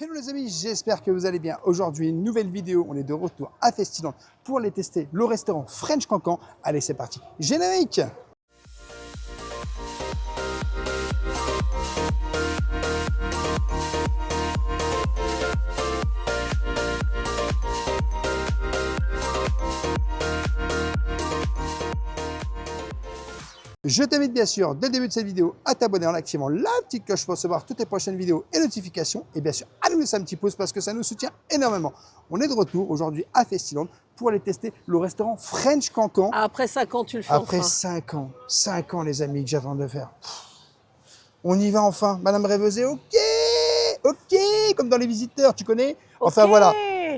Hello les amis, j'espère que vous allez bien. Aujourd'hui, une nouvelle vidéo. On est de retour à Festiland pour aller tester le restaurant French Cancan. Allez, c'est parti. Générique! Je t'invite bien sûr, dès le début de cette vidéo, à t'abonner en activant la petite cloche pour recevoir toutes les prochaines vidéos et notifications. Et bien sûr, à nous laisser un petit pouce parce que ça nous soutient énormément. On est de retour aujourd'hui à Festiland pour aller tester le restaurant French Cancan. Après 5 ans, tu le fais Après enfin. 5 ans. 5 ans, les amis, que j'attends de faire. On y va enfin. Madame Révesé, ok, comme dans Les Visiteurs, tu connais? Enfin voilà,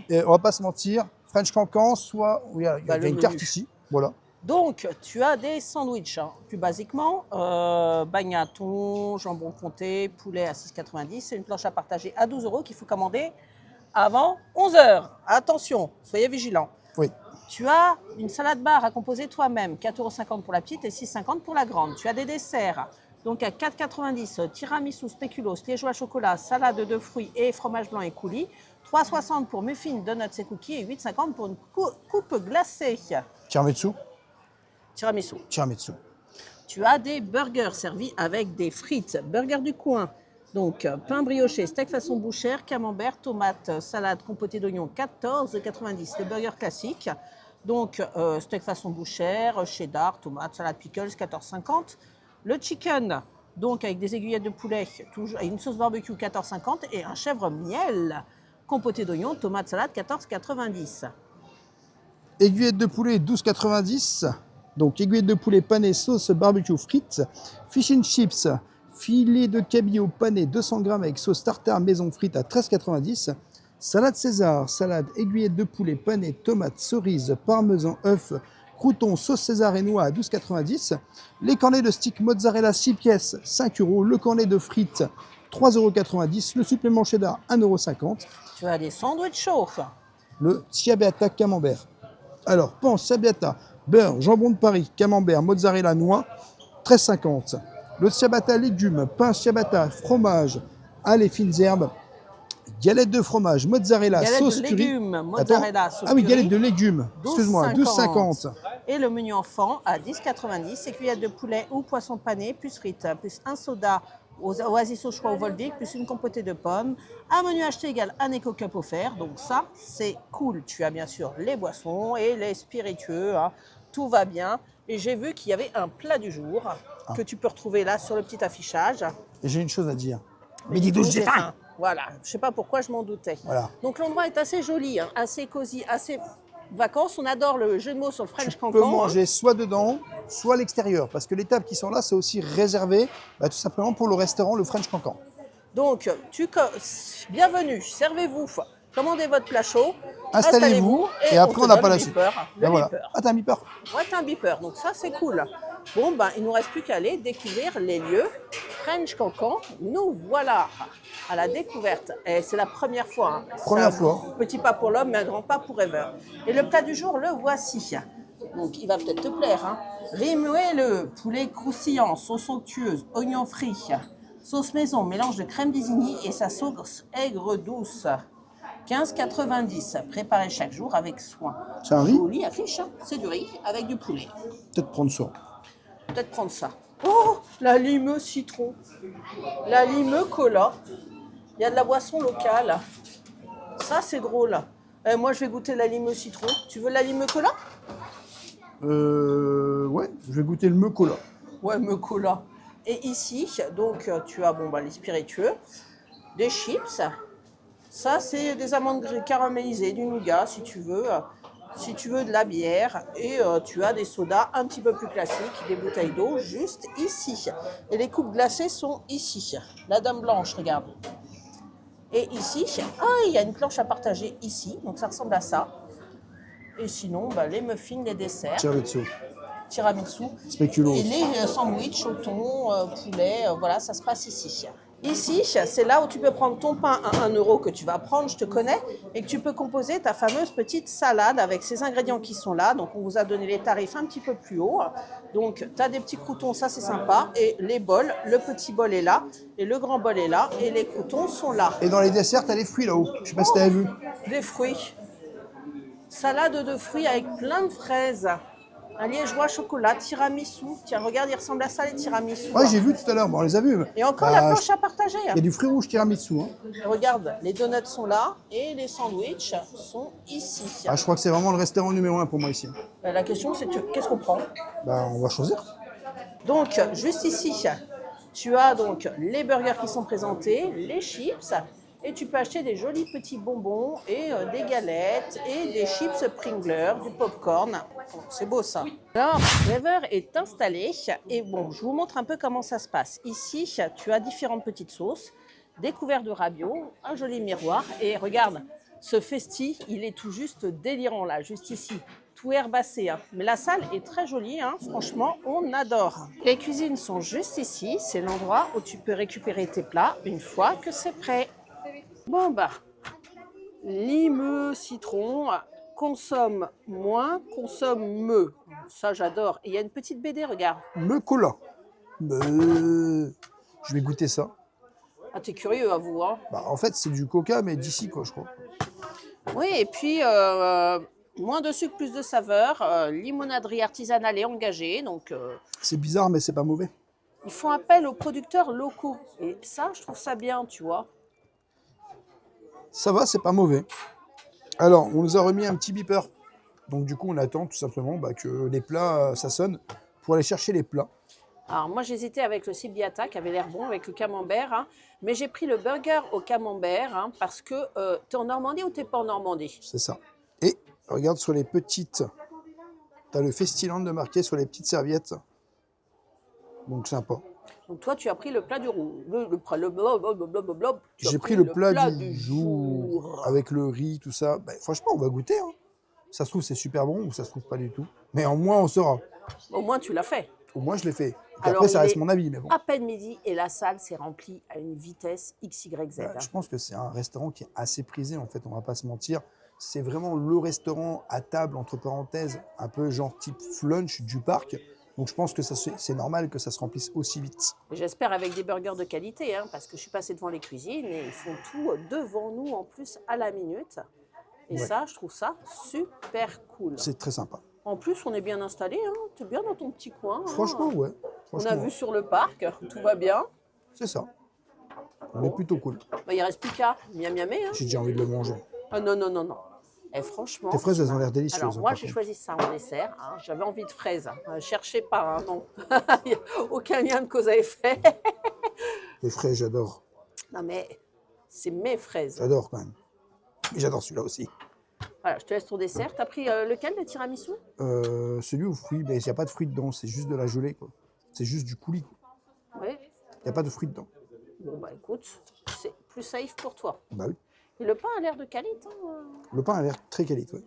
et on va pas se mentir. French Cancan, soit... Il y a une carte ici, voilà. Donc, tu as des sandwichs, hein. Plus basiquement, bagnat, thon, jambon comté, poulet à 6,90. C'est une planche à partager à 12 € qu'il faut commander avant 11 h. Attention, soyez vigilants. Oui. Tu as une salade bar à composer toi-même, 4,50 € pour la petite et 6,50 € pour la grande. Tu as des desserts, donc à 4,90 €, tiramisu, spéculoos, liégeois chocolat, salade de fruits et fromage blanc et coulis. 3,60 € pour muffins, donuts et cookies et 8,50 € pour une coupe glacée. Tiramisu. Tiramisu. Tiramisu. Tu as des burgers servis avec des frites. Burger du coin. Donc, pain brioché, steak façon bouchère, camembert, tomate, salade compotée d'oignons, 14,90 €. Le burger classique. Donc, steak façon bouchère, cheddar, tomate, salade pickles, 14,50 €. Le chicken, donc avec des aiguillettes de poulet, toujours, et une sauce barbecue, 14,50 € et un chèvre miel compoté d'oignons, tomate, salade, 14,90 €. Aiguillette de poulet, 12,90 €. Donc, aiguillette de poulet pané, sauce barbecue frites, fish and chips, filet de cabillaud pané 200 g avec sauce tartare maison frite à 13,90 €. Salade César, salade aiguillette de poulet pané, tomate, cerise, parmesan, œuf, crouton, sauce César et noix à 12,90 €. Les cornets de stick mozzarella 6 pièces, 5 €. Le cornet de frites, 3,90 €. Le supplément cheddar, 1,50 €. Tu as des sandwichs chauds. Le ciabatta camembert. Alors, pain ciabatta, beurre, jambon de Paris, camembert, mozzarella, noix, 13,50 €. Le ciabatta légumes, pain ciabatta, fromage, les fines herbes, galette de fromage, mozzarella, Galette sauce de curry. légumes, mozzarella, sauce Ah oui, curry, galette de légumes, excuse-moi, 12,50 €. Et le menu enfant à 10,90 €. Cuillère de poulet ou poisson pané, plus frites, plus un soda Oasis au choix au Volvic, plus une compotée de pommes. Un menu acheté égale un éco-cup offert. Donc ça, c'est cool. Tu as bien sûr les boissons et les spiritueux. Hein. Tout va bien. Et j'ai vu qu'il y avait un plat du jour que tu peux retrouver là sur le petit affichage. Et j'ai une chose à dire. Midi 12, j'ai faim. Voilà, je ne sais pas pourquoi je m'en doutais. Voilà. Donc l'endroit est assez joli, hein, assez cosy, assez vacances. On adore le jeu de mots sur le French Cancan. Tu peux manger soit dedans, soit à l'extérieur. Parce que les tables qui sont là, c'est aussi réservé tout simplement pour le restaurant, le French Cancan. Donc, bienvenue, servez-vous, commandez votre plat chaud, installez-vous et après on n'a pas la suite. Le voilà. beeper. Ah, t'as un beeper? Ouais, t'as un beeper, donc ça c'est cool. Bon, ben, il ne nous reste plus qu'à aller découvrir les lieux French Cancan. Nous voilà à la découverte. Et c'est la première fois. Hein. Première fois. Petit pas pour l'homme, mais un grand pas pour Ever. Et le plat du jour, le voici. Donc, il va peut-être te plaire. Hein. Rimoué-le, poulet croustillant, sauce onctueuse, oignons frits, sauce maison, mélange de crème d'Isigny et sa sauce aigre douce. 15,90 €, préparé chaque jour avec soin. C'est un riz? Jolie affiche, hein. C'est du riz avec du poulet. Peut-être prendre ça. Peut-être prendre ça. Oh, la lime citron. La lime cola. Il y a de la boisson locale. Ça, c'est drôle. Moi, je vais goûter la lime citron. Tu veux la lime cola? Ouais, je vais goûter le me cola. Ouais, me cola. Et ici, donc, tu as les spiritueux, des chips. Ça, c'est des amandes caramélisées, du nougat, si tu veux. Si tu veux de la bière. Et tu as des sodas un petit peu plus classiques, des bouteilles d'eau, juste ici. Et les coupes glacées sont ici. La dame blanche, regarde. Et ici, il y a une planche à partager ici. Donc, ça ressemble à ça. Et sinon, les muffins, les desserts. Tiramisu. Spéculoos. Et les sandwichs au thon, poulet, voilà, ça se passe ici. Ici, c'est là où tu peux prendre ton pain à 1 euro que tu vas prendre, je te connais, et que tu peux composer ta fameuse petite salade avec ces ingrédients qui sont là. Donc, on vous a donné les tarifs un petit peu plus haut. Donc, tu as des petits croûtons, ça c'est sympa. Et les bols, le petit bol est là, et le grand bol est là, et les croûtons sont là. Et dans les desserts, t'as les fruits là-haut. Je sais pas si t'avais vu. Des fruits. Salade de fruits avec plein de fraises. Un liégeois chocolat, tiramisu. Tiens, regarde, il ressemble à ça, les tiramisu. Ouais, j'ai vu tout à l'heure. Bon, on les a vus. Et encore la Bah, planche à partager. il y a du fruit rouge tiramisu. Hein. Regarde, les donuts sont là et les sandwichs sont ici. Ah, je crois que c'est vraiment le restaurant numéro 1 pour moi ici. La question, c'est qu'est-ce qu'on prend? Bah, on va choisir. Donc, juste ici, tu as donc les burgers qui sont présentés, les chips, et tu peux acheter des jolis petits bonbons et des galettes et des chips Pringles, du popcorn. Bon, c'est beau ça. Alors, Clever est installé et bon, je vous montre un peu comment ça se passe. Ici, tu as différentes petites sauces, des couverts de rabiot, un joli miroir et regarde, ce festi, il est tout juste délirant là, juste ici. Tout herbassé, hein. Mais la salle est très jolie, hein. Franchement, on adore. Les cuisines sont juste ici, c'est l'endroit où tu peux récupérer tes plats une fois que c'est prêt. Bon bah, limeux, citron, consomme moins, consomme me. Ça j'adore. Et il y a une petite BD, regarde. Le cola. Je vais goûter ça. Ah, t'es curieux à vous, hein. Bah, en fait, c'est du coca, mais d'ici, quoi, je crois. Oui, et puis moins de sucre, plus de saveur, limonaderie artisanale et engagée, donc C'est bizarre, mais c'est pas mauvais. ils font appel aux producteurs locaux. Et ça, je trouve ça bien, tu vois. Ça va, c'est pas mauvais. Alors, on nous a remis un petit beeper. Donc, du coup, on attend tout simplement bah, que les plats, ça sonne pour aller chercher les plats. Alors moi j'hésitais avec le cibiata qui avait l'air bon, avec le camembert, hein, mais j'ai pris le burger au camembert hein, parce que t'es en Normandie ou t'es pas en Normandie? C'est ça. Et regarde sur les petites. T'as le Festiland de marqué sur les petites serviettes. Donc, sympa. Donc toi tu as pris le plat du roux, J'ai pris le plat du jour avec le riz, tout ça. Bah, franchement, on va goûter. Hein. Ça se trouve, c'est super bon ou ça se trouve pas du tout. Mais au moins, on saura. Au moins tu l'as fait. Au moins, je l'ai fait. Et Alors, après, ça il reste est mon avis, mais bon. à peine midi et la salle s'est remplie à une vitesse XYZ. Bah, je pense que c'est un restaurant qui est assez prisé, en fait, on va pas se mentir. C'est vraiment le restaurant à table, entre parenthèses, un peu genre type flunch du parc. Donc je pense que c'est normal que ça se remplisse aussi vite. J'espère avec des burgers de qualité, hein, parce que je suis passée devant les cuisines et ils font tout devant nous en plus à la minute. Et Ouais. ça, je trouve ça super cool. C'est très sympa. En plus, on est bien installé, hein. Tu es bien dans ton petit coin. Hein. Franchement, ouais. On a Franchement, vu sur le parc, tout va bien. c'est ça. On est plutôt cool. Bah, il reste plus qu'à miam miamé. Hein. J'ai déjà envie de le manger. Ah non, non, non, non. Et franchement. Tes fraises, elles ont l'air délicieuses. Alors, hein, moi, par j'ai contre. choisi ça en dessert. Hein. J'avais envie de fraises. Cherchez pas, hein, non. Il n'y a aucun lien de cause à effet. Les fraises, j'adore. Non, mais c'est mes fraises. J'adore quand même. Et j'adore celui-là aussi. Voilà, je te laisse ton dessert. T'as pris lequel, le tiramisu? Celui aux fruits, il n'y a pas de fruits dedans, c'est juste de la gelée. Quoi. C'est juste du coulis. Oui. Il n'y a pas de fruits dedans. Bon, bah écoute, c'est plus safe pour toi. Bah oui. Et le pain a l'air de qualité. Hein. Le pain a l'air très qualité. Ouais.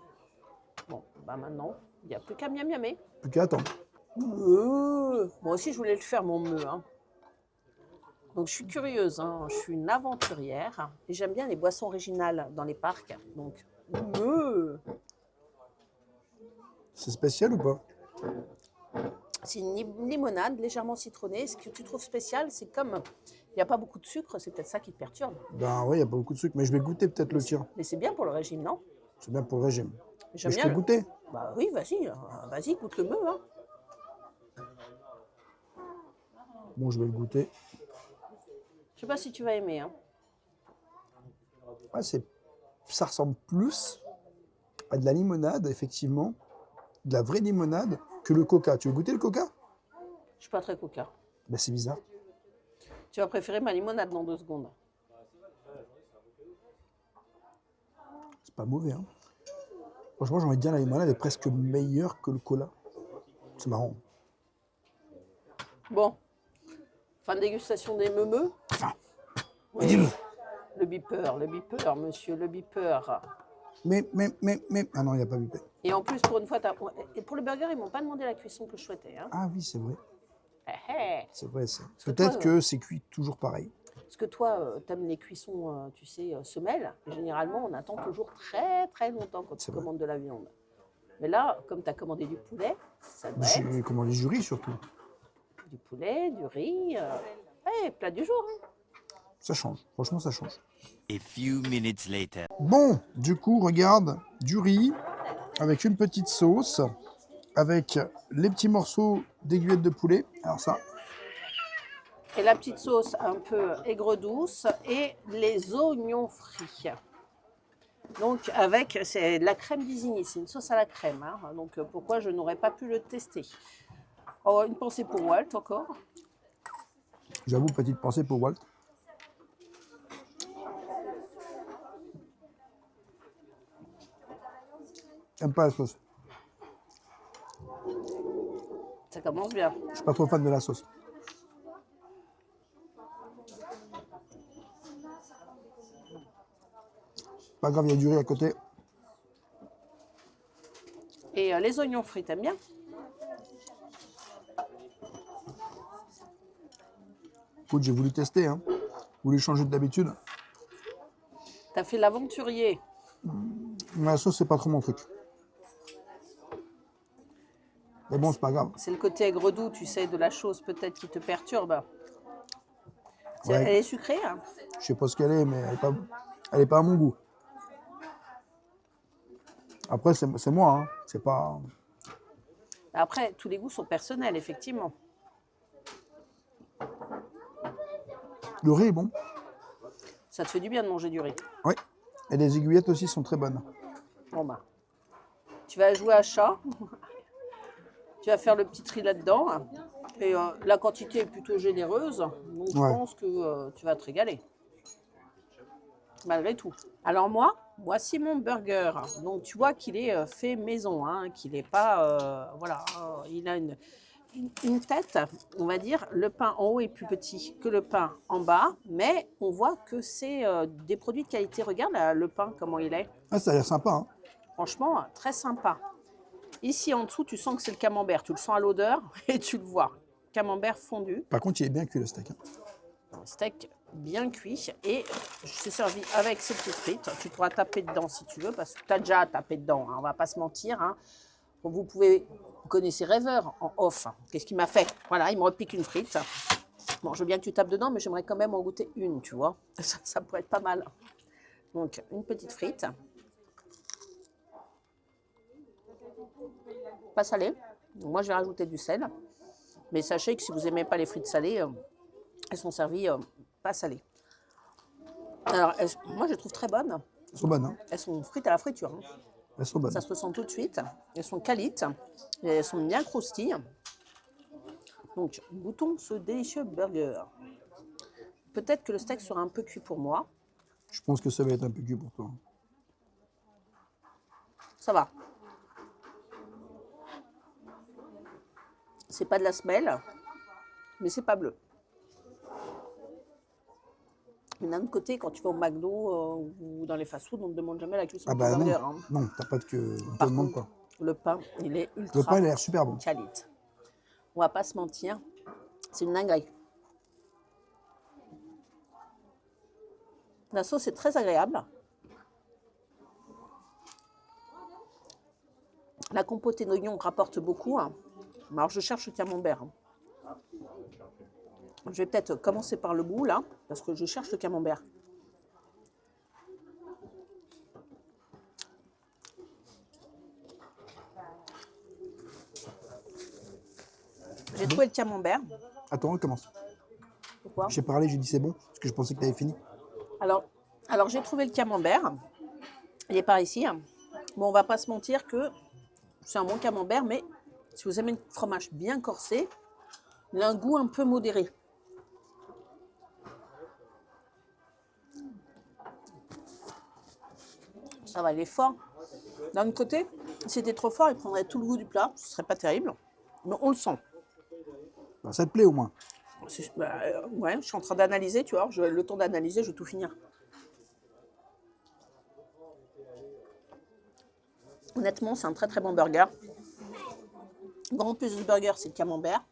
Bon, bah maintenant, il n'y a plus qu'à miam miamer. Plus qu'à attendre. Moi aussi, je voulais le faire, mon meu. Hein. Donc, je suis curieuse. Hein. Je suis une aventurière. Et j'aime bien les boissons originales dans les parcs. Donc, C'est spécial ou pas? c'est une limonade légèrement citronnée. Ce que tu trouves spécial, c'est comme il n'y a pas beaucoup de sucre. C'est peut-être ça qui te perturbe. Ben ouais, il n'y a pas beaucoup de sucre, mais je vais goûter peut-être le tien. Mais c'est bien pour le régime, non? C'est bien pour le régime. J'aime Mais je bien peux goûter. Bah oui, vas-y. Vas-y, goûte le meu. Hein. Bon, je vais le goûter. Je sais pas si tu vas aimer. Hein. Ah, ça ressemble plus à de la limonade, effectivement, de la vraie limonade, que le coca. Tu veux goûter le coca? Je suis pas très coca. Ben c'est bizarre. Tu vas préférer ma limonade dans 2 secondes. C'est pas mauvais, hein. Franchement, j'ai envie de dire la limonade est presque meilleure que le cola. C'est marrant. Bon, fin de dégustation des meumeux. Enfin, Oui. dis-le. Le beeper, monsieur, le beeper. Mais. Ah non, il n'y a pas bu. Et en plus, pour une fois, et pour le burger, ils m'ont pas demandé la cuisson que je souhaitais. Hein. Ah oui, c'est vrai. Eh, eh. C'est vrai, ça. que Peut-être toi, que c'est cuit toujours pareil. Parce que toi, tu aimes les cuissons, tu sais, semelles. Et généralement, on attend toujours très très longtemps quand tu C'est vrai. commandes de la viande. Mais là, comme tu as commandé du poulet, ça doit être J'ai commandé du riz surtout. du poulet, du riz. Ouais, plat du jour. Hein. Ça change. Franchement, ça change. A few minutes later. Bon, du coup, regarde, du riz avec une petite sauce, avec les petits morceaux d'aiguillettes de poulet. Alors ça, Et la petite sauce un peu aigre-douce et les oignons frits. Donc avec, c'est de la crème d'Isigny, c'est une sauce à la crème. Hein. Donc pourquoi je n'aurais pas pu le tester. Oh, une pensée pour Walt encore. j'avoue, petite pensée pour Walt. J'aime pas la sauce. Ça commence bien. Je suis pas trop fan de la sauce. Pas grave, il y a du riz à côté. Et les oignons frits, t'aimes bien? Écoute, j'ai voulu tester, hein. Voulu changer d'habitude. T'as fait l'aventurier. Mais la sauce, c'est pas trop mon truc. Mais bon, c'est pas grave. C'est le côté aigre-doux, tu sais, de la chose peut-être qui te perturbe. Ouais. Elle est sucrée, hein? Je sais pas ce qu'elle est, mais elle est pas à mon goût. Après, c'est moi, hein. C'est pas... Après, tous les goûts sont personnels, effectivement. Le riz est bon. Ça te fait du bien de manger du riz. Oui. Et les aiguillettes aussi sont très bonnes. Bon bah, tu vas jouer à chat. Tu vas faire le petit tri là-dedans. Et la quantité est plutôt généreuse. Donc je Ouais. pense que tu vas te régaler. Malgré tout. Alors moi, voici mon burger. Donc tu vois qu'il est fait maison, hein, qu'il n'est pas... voilà, il a une tête, on va dire, le pain en haut est plus petit que le pain en bas, mais on voit que c'est des produits de qualité. Regarde là, le pain, comment il est. Ah, ça a l'air sympa, hein. Franchement, très sympa. Ici, en dessous, tu sens que c'est le camembert. Tu le sens à l'odeur et tu le vois. Camembert fondu. Par contre, il est bien cuit, le steak, hein. Un steak bien cuit. Et c'est servi avec ces petites frites. Tu pourras taper dedans si tu veux, parce que tu as déjà tapé dedans. Hein, on va pas se mentir. Hein. Vous connaissez Rêveur en off. Qu'est-ce qu'il m'a fait? Voilà, il me repique une frite. Bon, je veux bien que tu tapes dedans, mais j'aimerais quand même en goûter une, tu vois. Ça pourrait être pas mal. Donc, une petite frite. Pas salée. Donc, moi, je vais rajouter du sel. Mais sachez que si vous n'aimez pas les frites salées, elles sont servies pas salées. Alors, moi, je les trouve très bonnes. Elles sont bonnes, hein. Elles sont frites à la friture. Hein. Elles sont bonnes. Ça se ressent tout de suite. Elles sont qualites. Et elles sont bien croustilles. Donc, goûtons ce délicieux burger. Peut-être que le steak sera un peu cuit pour moi. Je pense que ça va être un peu cuit pour toi. Ça va. C'est pas de la semelle, mais c'est pas bleu. Mais d'un autre côté, quand tu vas au McDo ou dans les fast-food, on ne te demande jamais la cuisson Ah du bah non, burger. Hein. non, t'as pas de que... On te Par demande contre, pas. le pain, il est ultra Le pain, il a l'air super bon. qualité. On va pas se mentir, c'est une dinguerie. La sauce est très agréable. La compotée d'oignons rapporte beaucoup. Hein. Alors, je cherche le camembert. Hein. Je vais peut-être commencer par le bout, là, parce que je cherche le camembert. J'ai trouvé le camembert. Attends, on recommence. Pourquoi? J'ai parlé, j'ai dit c'est bon, parce que je pensais que t'avais fini. Alors j'ai trouvé le camembert. Il est par ici. Bon, on va pas se mentir que c'est un bon camembert, mais si vous aimez le fromage bien corsé, il a un goût un peu modéré. Ça va, il est fort. D'un autre côté, si c'était trop fort, il prendrait tout le goût du plat. Ce serait pas terrible. Mais on le sent. Bah, ça te plaît au moins. Ouais, je suis en train d'analyser, tu vois. Le temps d'analyser, je vais tout finir. Honnêtement, c'est un très très bon burger. Le grand plus de ce burger, c'est le camembert.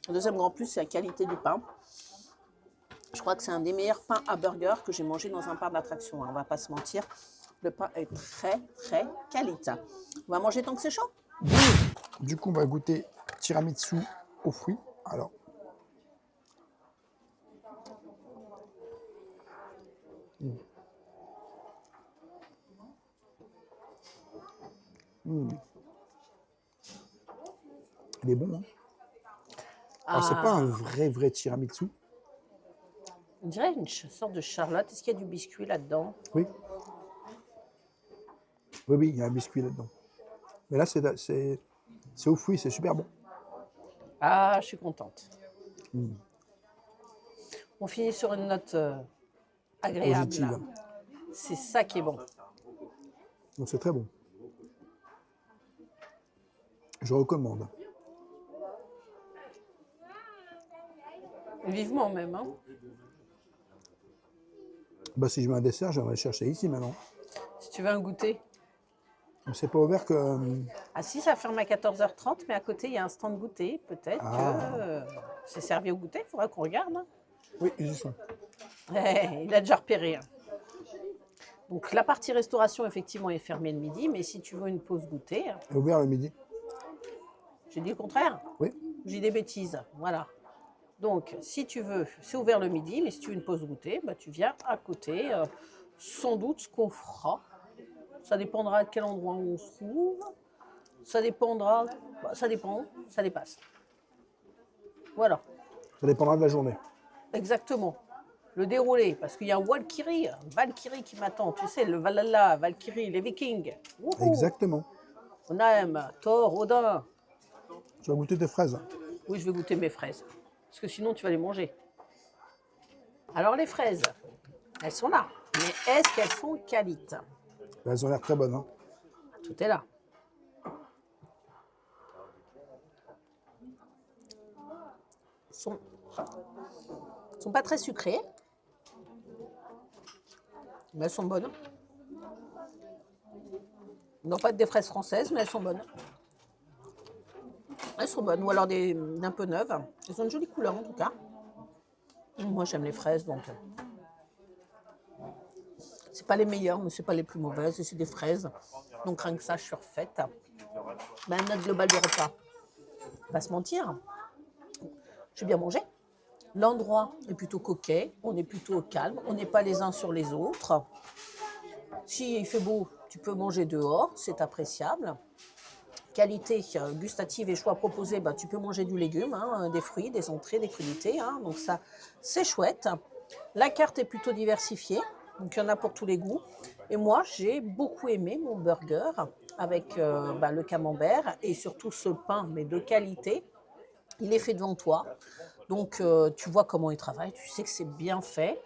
Le deuxième grand plus, c'est la qualité du pain. Je crois que c'est un des meilleurs pains à burger que j'ai mangé dans un parc d'attractions. Hein, on va pas se mentir. Le pain est très, très qualité. On va manger tant que c'est chaud. Du coup, on va goûter tiramisu aux fruits. Alors, il est bon. Hein. Alors, c'est pas un vrai tiramisu. On dirait une sorte de charlotte. Est-ce qu'il y a du biscuit là-dedans? Oui. Oui, il y a un biscuit là-dedans. Mais là, c'est aux fruits, c'est super bon. Ah, je suis contente. On finit sur une note agréable. Positive. C'est ça qui est bon. Donc, c'est très bon. Je recommande. Vivement même. Hein. Bah, si je mets un dessert, j'aimerais le chercher ici maintenant. Si tu veux un goûter. C'est pas ouvert que. Ah si, ça ferme à 14h30, mais à côté, il y a un stand goûter. Peut-être que c'est servi au goûter. Il faudra qu'on regarde. Hein. Oui, ils y sont. Il a déjà repéré. Hein. Donc la partie restauration, effectivement, est fermée le midi, mais si tu veux une pause goûter... Et ouvert le midi. J'ai dit le contraire? Oui. J'ai des bêtises, voilà. Donc, si tu veux, c'est ouvert le midi, mais si tu veux une pause goûter, bah, tu viens à côté. Sans doute ce qu'on fera, ça dépendra de quel endroit on se trouve. Ça dépendra, ça dépend, ça dépasse. Voilà. Ça dépendra de la journée. Exactement. Le déroulé, parce qu'il y a un Valkyrie qui m'attend. Tu sais, le Valhalla, Valkyrie, les Vikings. Wouhou. Exactement. On aime Thor, Odin. Tu vas goûter tes fraises. Oui, je vais goûter mes fraises. Parce que sinon, tu vas les manger. Alors, les fraises, elles sont là. Mais est-ce qu'elles sont qualites? Elles ont l'air très bonnes. Hein. Tout est là. Sont pas très sucrées. Mais elles sont bonnes. Non, pas des fraises françaises, mais elles sont bonnes. Elles sont bonnes, ou alors un peu neuves. Elles ont une jolie couleur en tout cas. Moi j'aime les fraises, donc c'est pas les meilleures, mais c'est pas les plus mauvaises. Et c'est des fraises, donc rien que ça, je suis refaite. Ben, note globale du repas. Pas se mentir, j'ai bien mangé. L'endroit est plutôt coquet, on est plutôt au calme, on n'est pas les uns sur les autres. Si il fait beau, tu peux manger dehors, c'est appréciable. Qualité gustative et choix proposés, bah, tu peux manger du légume, hein, des fruits, des entrées, des crudités. Hein, donc ça, c'est chouette. La carte est plutôt diversifiée, donc il y en a pour tous les goûts. Et moi, j'ai beaucoup aimé mon burger avec le camembert et surtout ce pain, mais de qualité. Il est fait devant toi, donc tu vois comment il travaille, tu sais que c'est bien fait.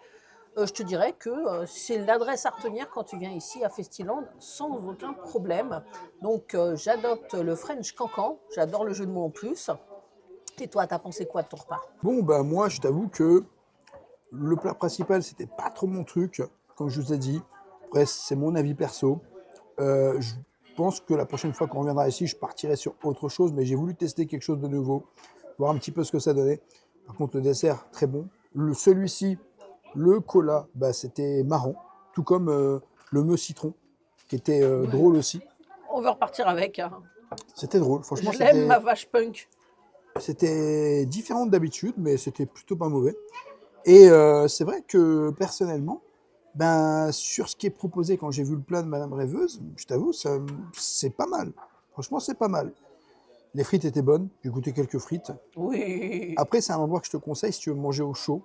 Je te dirais que c'est l'adresse à retenir quand tu viens ici à Festiland sans aucun problème. Donc j'adopte le French Cancan, j'adore le jeu de mots en plus. Et toi, t'as pensé quoi de ton repas? Bon, bah moi, je t'avoue que le plat principal, c'était pas trop mon truc, comme je vous ai dit. Après, c'est mon avis perso. Je pense que la prochaine fois qu'on reviendra ici, je partirai sur autre chose, mais j'ai voulu tester quelque chose de nouveau, voir un petit peu ce que ça donnait. Par contre, le dessert, très bon. Celui-ci, le cola, bah, c'était marrant, tout comme le meux citron, qui était drôle aussi. On veut repartir avec. Hein. C'était drôle, franchement. Je l'aime, ma vache punk. C'était différent d'habitude, mais c'était plutôt pas mauvais. Et c'est vrai que personnellement, ben, sur ce qui est proposé quand j'ai vu le plat de Madame Rêveuse, je t'avoue, c'est pas mal. Franchement, c'est pas mal. Les frites étaient bonnes, j'ai goûté quelques frites. Oui. Après, c'est un endroit que je te conseille si tu veux manger au chaud.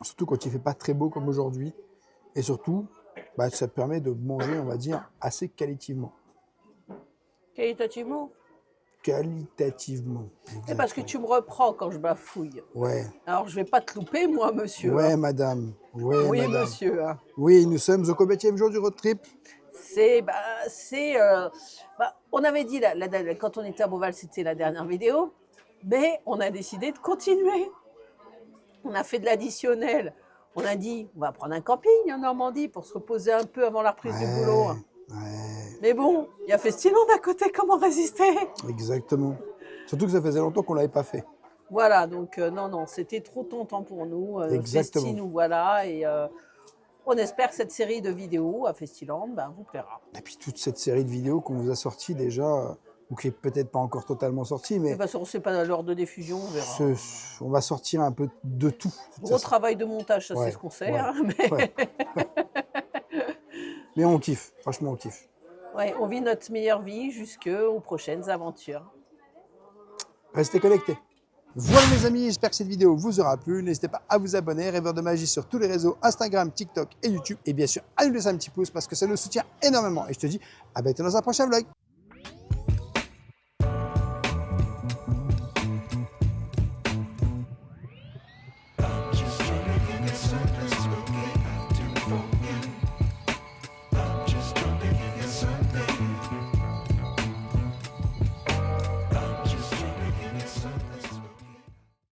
Surtout quand il ne fait pas très beau comme aujourd'hui. Et surtout, bah, ça te permet de manger, on va dire, assez qualitativement. Qualitativement? Qualitativement. C'est parce que tu me reprends quand je bafouille. Ouais. Alors, je vais pas te louper, moi, monsieur. Ouais, hein. madame. Ouais, Oui, madame. monsieur. Hein. Oui, nous sommes au combien jour du road trip? On avait dit, quand on était à Beauval, c'était la dernière vidéo, mais on a décidé de continuer. On a fait de l'additionnel. On a dit, on va prendre un camping en Normandie pour se reposer un peu avant la reprise du boulot. Ouais, Mais bon, il y a Festiland à côté, comment résister? exactement. Surtout que ça faisait longtemps qu'on ne l'avait pas fait. Voilà, donc non, non, c'était trop tentant pour nous. Exactement. Festi, nous voilà. Et on espère que cette série de vidéos à Festiland vous plaira. Et puis toute cette série de vidéos qu'on vous a sorties déjà, ou qui est peut-être pas encore totalement sortie, Et mais parce qu'on ne sait pas l'heure de diffusion, on verra. on va sortir un peu de tout. Gros travail de montage, ça Ouais, c'est ce qu'on sait. ouais, Hein, mais ouais. Mais on kiffe, franchement on kiffe. ouais, on vit notre meilleure vie jusqu'aux prochaines aventures. Restez connectés. Voilà mes amis, j'espère que cette vidéo vous aura plu. N'hésitez pas à vous abonner, Rêveur de Magie sur tous les réseaux, Instagram, TikTok et YouTube. Et bien sûr, à nous laisser un petit pouce parce que ça nous soutient énormément. Et je te dis à bientôt dans un prochain vlog.